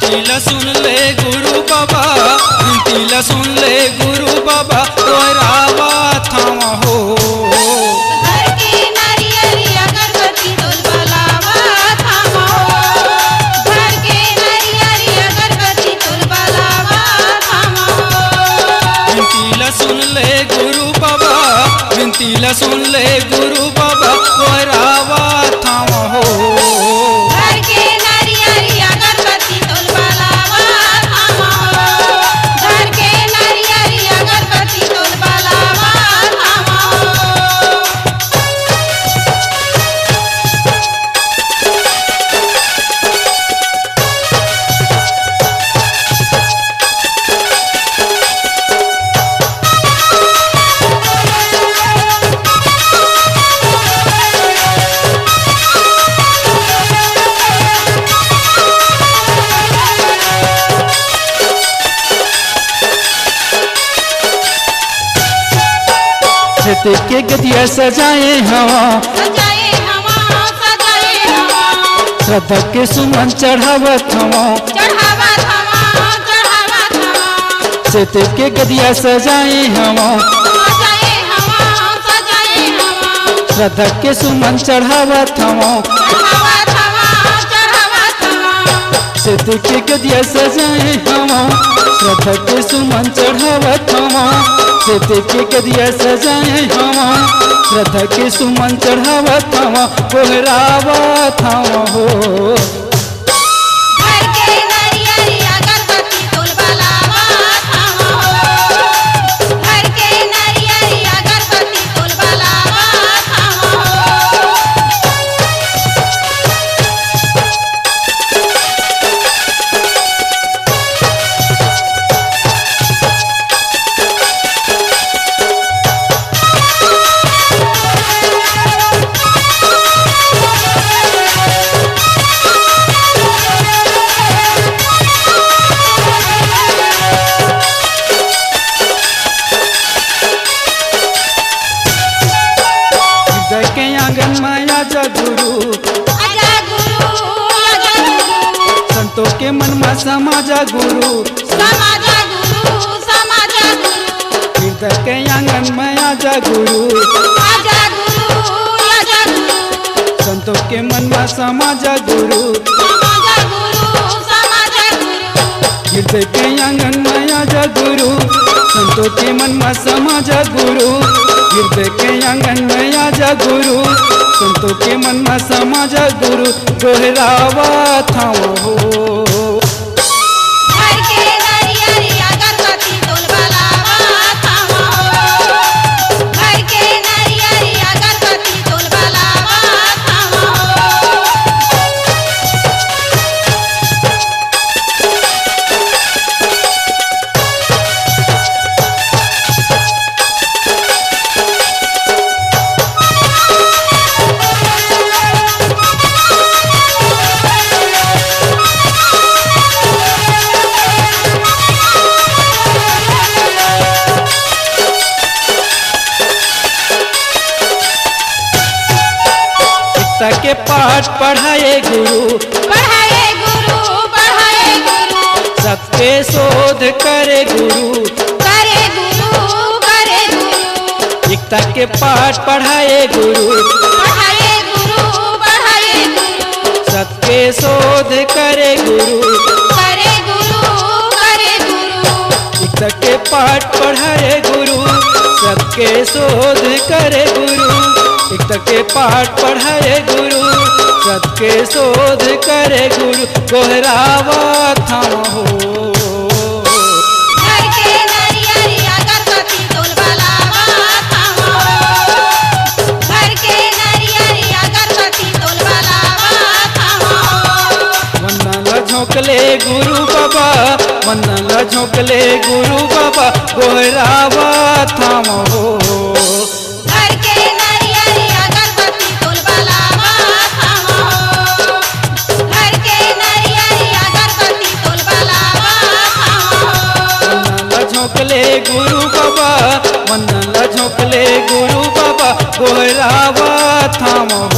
विनती सुन ले गुरु बाबा, विनती सुन ले गुरु बाबा, तोहरावा थावा हो। घर के नारियल अगरबत्ती तोल बलावा थामा हो। घर के नारियल अगरबत्ती तोल बलावा थामा हो। विनती सुन ले गुरु बाबा, विनती सुन ले गुरु बाबा, तोहरावा थावा हो। घर के नारियल अगरबत्ती तोल बलावा थामा हो। घर के नारियल अगरबत्ती तोल बलावा थामा हो। छत के गदिया सजाए हवा, सजाए हवा, सजाए हवा। श्रद्धा के सुमन चढ़ावत हवा। चढ़ावा थामा, चढ़ावा थामा। छत के गदिया सजाए हवा, सजाए हवा, सजाए हवा। श्रद्धा के सुमन चढ़ावत हवा। चढ़ावा थामा, चढ़ावा थामा। छत के गदिया सजाए हवा, श्रद्धा के सुमन चढ़ावत हवा। छत के गदिया सजाए हवा, श्रद्धा के सुमन चढ़ावत हवा, तोहरावत हवा हो। घर के नारियल अगरबत्ती तोल बलावा थामा हो। घर के नारियल अगरबत्ती तोल बलावा थामा हो। हृदय के आंगन माया जा गुरु, आजा गुरु, आजा गुरु। संतों के मन में समा जा गुरु। समाजा गुरु, समाजा गुरु। हृदय के आंगन माया जा गुरु, आजा गुरु, आजा गुरु। संतों के मन में समा जा गुरु। समाजा गुरु, समाजा गुरु। हृदय के आंगन माया जा गुरु, संतों के मन में समा जा गुरु। हृदय के आंगन माया जा गुरु, संतों के मन में समा जा गुरु, तोहरावा थावा हो। घर के नारियल अगरबत्ती तोल बलावा थामा हो। घर के नारियल अगरबत्ती तोल बलावा थामा हो। गीता के पाठ पढ़ाए गुरु, पढ़ाए गुरु, पढ़ाए गुरु। सबके शोध करे गुरु। करे गुरु, करे गुरु। गीता के पाठ पढ़ाए गुरु, पढ़ाए गुरु, पढ़ाए गुरु। सबके शोध करे गुरु। करे गुरु, करे गुरु। गीता के पाठ पढ़ाए गुरु, सबके शोध करे गुरु। गीता के पाठ पढ़ाए गुरु, सबके शोध करे गुरु, तोहरावा थावा हो। घर के नारियल अगरबत्ती तोल बलावा थामा हो। घर के नारियल अगरबत्ती तोल बलावा थामा हो। वंदना झोंकले गुरु बाबा, वंदना झोंकले गुरु बाबा, तोहरावा थावा हो। घर के नारियल अगरबत्ती तोल बलावा थामा हो। घर के नारियल अगरबत्ती तोल बलावा थामा हो। वंदना झोंकले गुरु बाबा, वंदना झोंकले गुरु बाबा, तोहरावा थावा हो।